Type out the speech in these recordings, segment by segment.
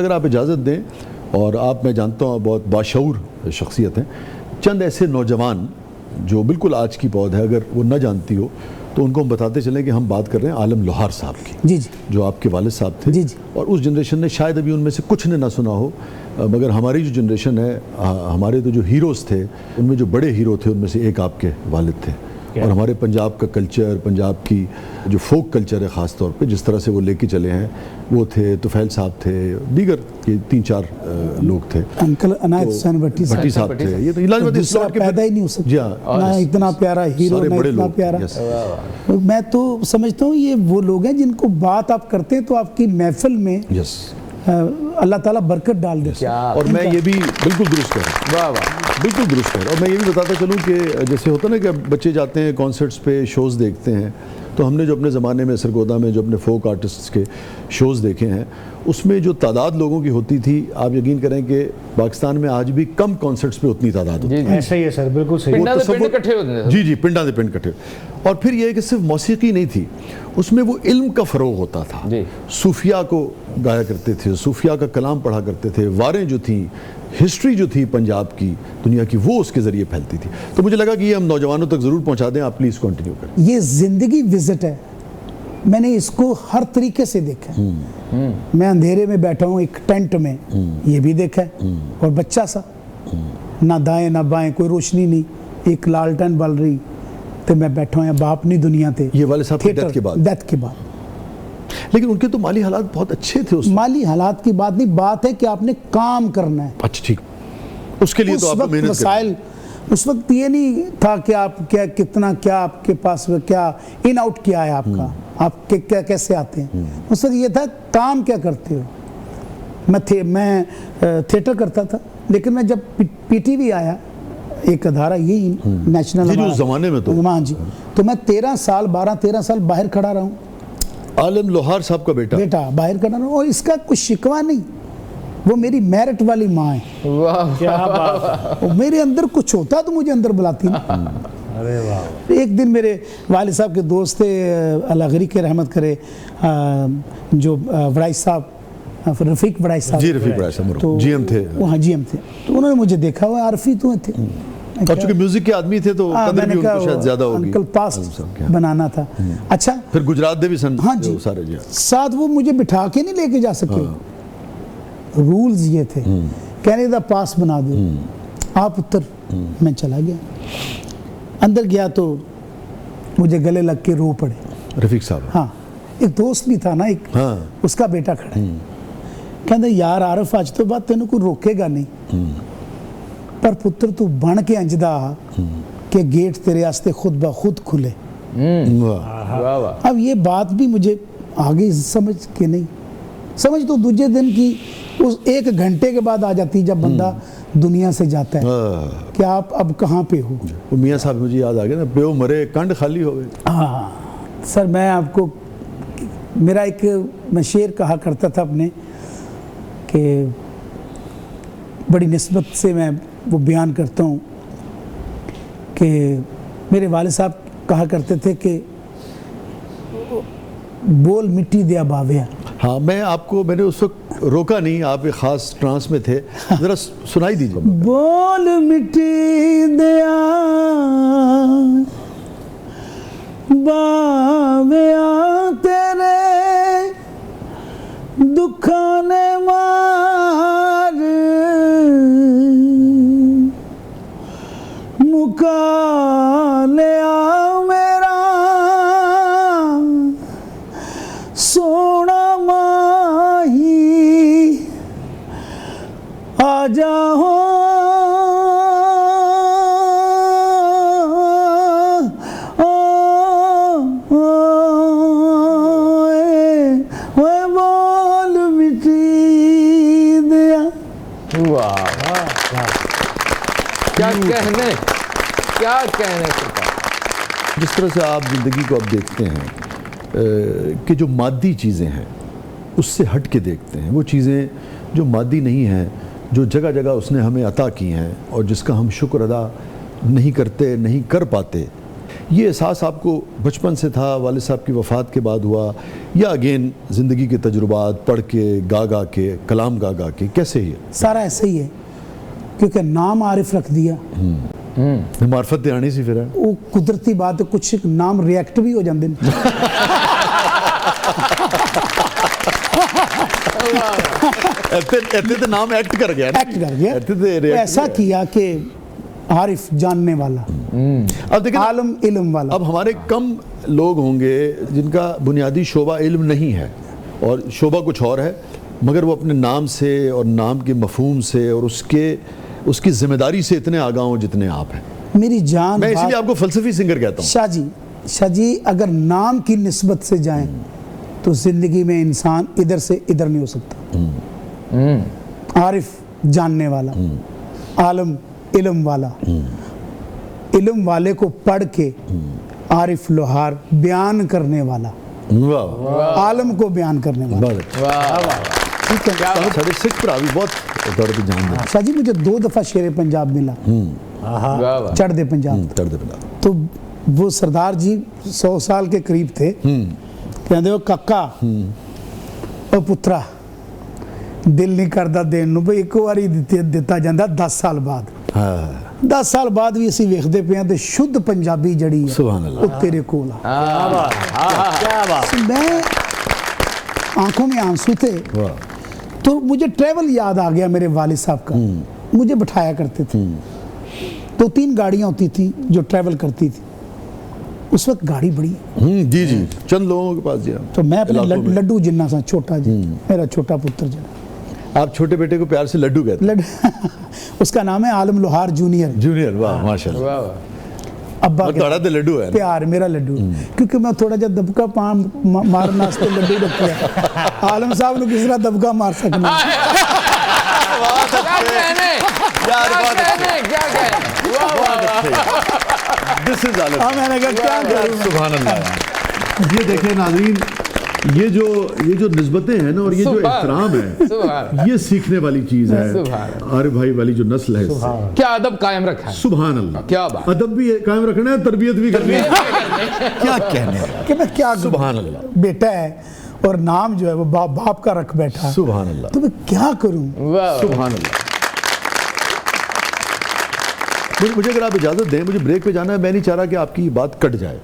اگر آپ اجازت دیں اور آپ میں جانتا ہوں بہت باشعور شخصیت ہیں، چند ایسے نوجوان جو بالکل آج کی پود ہے اگر وہ نہ جانتی ہو تو ان کو ہم بتاتے چلیں کہ ہم بات کر رہے ہیں عالم لوہار صاحب کی، جی جی جو آپ کے والد صاحب تھے، جی جی اور اس جنریشن نے شاید ابھی ان میں سے کچھ نے نہ سنا ہو، مگر ہماری جو جنریشن ہے، ہمارے تو جو ہیروز تھے ان میں جو بڑے ہیرو تھے ان میں سے ایک آپ کے والد تھے، اور ہمارے پنجاب کا کلچر، پنجاب کی جو فوک کلچر ہے خاص طور پہ جس طرح سے وہ لے کے چلے ہیں، وہ تھے طفیل صاحب تھے، دیگر یہ 3-4 لوگ تھے، انکل عنایت حسین بھٹی صاحب تھے، یہ تو علاج دوسرا پیدا ہی نہیں ہو سکتا، جی ہاں، نہ اتنا پیارا ہیرو سارے نہ بڑے اتنا لوگ، پیارا۔ یس۔ میں تو سمجھتا ہوں یہ وہ لوگ ہیں جن کو بات آپ کرتے ہیں تو آپ کی محفل میں یس، اللہ تعالیٰ برکت ڈال دیتے ہیں۔ اور میں یہ بھی بالکل درست کہہ رہا ہوں، بالکل درست کہہ رہا ہوں، اور میں یہ بھی بتاتا چلوں کہ جیسے ہوتا نا کہ بچے جاتے ہیں کانسرٹس پہ، شوز دیکھتے ہیں، تو ہم نے جو اپنے زمانے میں سرگودا میں جو اپنے فوک آرٹسٹس کے شوز دیکھے ہیں اس میں جو تعداد لوگوں کی ہوتی تھی، آپ یقین کریں کہ پاکستان میں آج بھی کم کانسرٹس پہ اتنی تعداد ہوتی ہے۔ ایسا ہی ہے سر، بالکل صحیح۔ پنڈا دے پنڈ کٹھے ہوتے ہیں، جی جی، پنڈا دے پنڈ کٹھے، اور پھر یہ ہے کہ صرف موسیقی نہیں تھی، اس میں وہ علم کا فروغ ہوتا تھا، صوفیاء کو گایا کرتے تھے، صوفیاء کا کلام پڑھا کرتے تھے، واریں جو تھیں، ہسٹری جو تھی پنجاب کی، دنیا کی، وہ اس کے ذریعے پھیلتی تھی، تو مجھے لگا کہ یہ ہم نوجوانوں تک ضرور پہنچا دیں، آپ پلیز کنٹینیو کریں۔ یہ زندگی وزٹ ہے، میں نے اس کو ہر طریقے سے دیکھا ہے، میں اندھیرے میں بیٹھا ہوں ایک ٹینٹ میں، یہ بھی دیکھا ہے، اور بچہ سا، نہ دائیں نہ بائیں، کوئی روشنی نہیں، ایک لالٹن بل رہی تو میں بیٹھا ہوں اب اپنی دنیا تے، یہ والد صاحب کی ڈیتھ کے بعد، ڈیتھ کے بعد، لیکن ان کے تو مالی حالات بہت اچھے تھے، اس مالی حالات کی بات نہیں، بات ہے کہ آپ نے کام کرنا ہے۔ اچھا ٹھیک، اس کے لیے تو آپ کو محنت وسائل اس وقت یہ نہیں تھا کہ آپ کیا کتنا کیا آپ کے پاس کیا ان آؤٹ کیا ہے آپ کا، آپ کیا کیسے آتے ہیں، اس وقت یہ تھا کام کیا کرتے ہو۔ میں تھیٹر کرتا تھا، لیکن میں جب پی ٹی وی آیا، ایک ادارہ یہی نیشنل، اس زمانے میں تو میں 13 سال 12-13 سال باہر کھڑا رہا ہوں، عالم لوہار صاحب کا بیٹا باہر کھڑا رہا ہوں، اور اس کا کچھ شکوہ نہیں، وہ میری میرٹ والی ماں ہے، کیا بات ہے، میرے اندر کچھ ہوتا تو مجھے اندر بلاتی نا۔ ارے واہ، ایک دن میرے والد صاحب کے دوست تھے، اللہ غریق کے رحمت کرے، جو وڑائچ صاحب، رفیق وڑائچ صاحب، جی رفیق وڑائچ صاحب جی ایم تھے، وہاں جی ایم تھے، تو انہوں نے مجھے دیکھا ہوا، عارفی تو تھے، اور چونکہ میوزک کے آدمی تھے تو قدر بھی ان کو شاید زیادہ ہوگی، انکل پاسٹ بنانا تھا۔ اچھا، پھر گجرات دے بھی سن، ہاں جی، سارے جی ساتھ وہ مجھے بٹھا کے نہیں لے کے جا سکے، رولز یہ تھے، کہنے دا پاس بنا دو، آپ اتر، میں چلا گیا، اندر گیا تو مجھے گلے لگ کے رو پڑے رفیق صاحب، ہاں، ایک دوست بھی تھا نا، ایک اس کا بیٹا کھڑا ہے، کہندے یار عارف آج تو بات تینوں کو روکے گا نہیں، پر پتر تو بن کے انجدہ کہ گیٹ تیرے آستے خود بخود کھلے۔ اب یہ بات بھی مجھے آگے سمجھ کے نہیں، سمجھ تو دوسرے دن کی اس 1 گھنٹے کے بعد آ جاتی جب بندہ دنیا سے جاتا ہے کہ آپ اب کہاں پہ ہو۔ میاں صاحب مجھے یاد آ گیا نا، پیو مرے کنڈ خالی ہوئے۔ ہاں سر، میں آپ کو میرا ایک میں شعر کہا کرتا تھا اپنے، کہ بڑی نسبت سے میں وہ بیان کرتا ہوں کہ میرے والد صاحب کہا کرتے تھے کہ بول مٹی دیا باویا۔ ہاں، میں آپ کو، میں نے اس وقت روکا نہیں، آپ ایک خاص ٹرانس میں تھے، ذرا سنائی دیجیے۔ بول مٹی دیا باویا تیرے دکھاں نے مار مکا لیا میرا سونا ماہی، آ جاؤ بول مٹی دیا۔ کیا کہنے، کیا کہنے، جس طرح سے آپ زندگی کو اب دیکھتے ہیں کہ جو مادی چیزیں ہیں اس سے ہٹ کے دیکھتے ہیں، وہ چیزیں جو مادی نہیں ہیں، جو جگہ جگہ اس نے ہمیں عطا کی ہیں اور جس کا ہم شکر ادا نہیں کرتے، نہیں کر پاتے، یہ احساس آپ کو بچپن سے تھا، والد صاحب کی وفات کے بعد ہوا، یا اگین زندگی کے تجربات پڑھ کے گا کے کلام گا کے، کیسے ہی سارا ایسے ہی ہے، کیونکہ نام عارف رکھ دیا، معرفت تے آنی سی پھر ہے؟ وہ قدرتی بات ہے، کچھ نام ریئیکٹ بھی ہو جاندے ہیں۔ ایتے تے نام ایکٹ کر گیا نا، ایکٹ کر گیا، ایتے تے ریئیکٹ ایسا کیا کہ عارف جاننے والا، اب دیکھیں عالم علم والا۔ اب ہمارے کم لوگ ہوں گے جن کا بنیادی شعبہ علم نہیں ہے اور شعبہ کچھ اور ہے، مگر وہ اپنے نام سے اور نام کے مفہوم سے اور اس کی ذمہ داری سے اتنے آگاہ ہوں جتنے آپ ہیں۔ میری جان میں اسی لیے آپ کو فلسفی سنگر کہتا ہوں۔ شاہ جی اگر نام کی نسبت سے جائیں تو زندگی میں انسان ادھر سے ادھر نہیں ہو سکتا۔ عارف جاننے والا، عالم علم والا، علم والے کو پڑھ کے عارف لوہار بیان کرنے والا، عالم کو بیان کرنے والا۔ ٹھیک ہے ساڑھے سکھ پر آبی بہت دور بھی جان دیں۔ شاہ جی مجھے 2 دفعہ شیر پنجاب ملا، چڑھ دے پنجاب، تو وہ سردار جی 100 سال کے قریب تھے، کہتے ہو ککا او پترا دل نہیں کردا دین نو، بھئی ایک واری دیتا جاندہ 10 سال بعد، 10 سال بعد بھی اسی ویکھدے پے ہیں تے شدھ پنجابی جڑی ہے سبحان اللہ، وہ تیرے کول میں آنکھوں میں آنسو تھے، تو مجھے ٹریول یاد آ گیا میرے والد صاحب کا، مجھے بٹھایا کرتے تھے، 2-3 گاڑیاں ہوتی تھی جو ٹریول کرتی تھی، اس وقت گاڑی بڑی، جی جی چند لوگوں کے پاس جیا، تو میں اپنے لڈو جنہ سا چھوٹا جی، میرا چھوٹا پتر جنہ، آپ چھوٹے بیٹے کو پیار سے لڈو کہتے ہیں؟ اس کا نام ہے عالم لوہار جونیئر، واہ ماشاءاللہ، ابا تھوڑا تو لڈو ہے پیار میرا لڈو، کیونکہ میں تھوڑا جا دبکا پان مارنا اس پہ لڈو رکھا، عالم صاحب نے کس طرح دبکا مار سکنا۔ میں نے کہا کیا کروں، سبحان اللہ۔ یہ دیکھیں ناظرین، یہ جو نسبتیں ہیں نا اور یہ جو احترام ہے، یہ سیکھنے والی چیز ہے۔ عارف بھائی والی جو نسل ہے، کیا ادب قائم رکھا ہے، سبحان اللہ، کیا بات، ادب بھی قائم رکھنا ہے، تربیت بھی کرنی ہے، کیا کہنے ہیں کہ میں کیا کروں، سبحان اللہ، بیٹا ہے اور نام جو ہے وہ باپ کا رکھ بیٹھا، سبحان اللہ، تو میں کیا کروں، سبحان اللہ۔ مجھے اگر آپ اجازت دیں، مجھے بریک پہ جانا ہے، میں نہیں چاہ رہا کہ آپ کی بات کٹ جائے،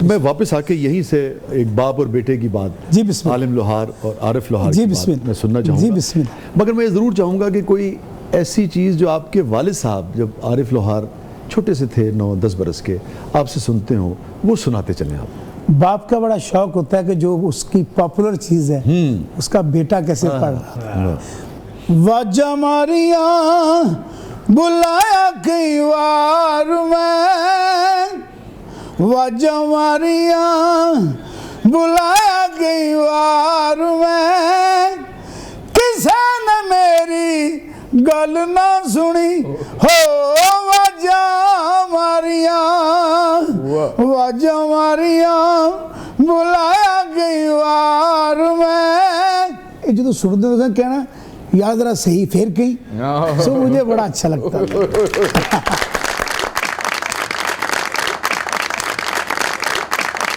میں واپس آ کے یہیں سے ایک باپ اور بیٹے کی بات، جی بسم اللہ، عالم لوہار اور عارف لوہار جی کی بسم بات اللہ، میں سننا چاہوں جی گا، بسم اللہ، مگر میں ضرور چاہوں گا کہ کوئی ایسی چیز جو آپ کے والد صاحب جب عارف لوہار چھوٹے سے تھے 9-10 برس کے، آپ سے سنتے ہوں، وہ سناتے چلیں آپ۔ باپ کا بڑا شوق ہوتا ہے کہ جو اس کی پاپولر چیز ہے اس کا بیٹا کیسے پڑھ رہا ہے۔ واجہ ماریاں بلایا کئی وار میں، واجہ ماریاں بلایا کئی وار میں، کسے نے میری گل نہ سنی ہو، واجہ ماریاں واجہ ماریاں بلایا کئی وار میں، یہ جو سنتے ہیں کہنا یاد رہا صحیح پھر کہیں، سو مجھے بڑا اچھا لگتا ہے۔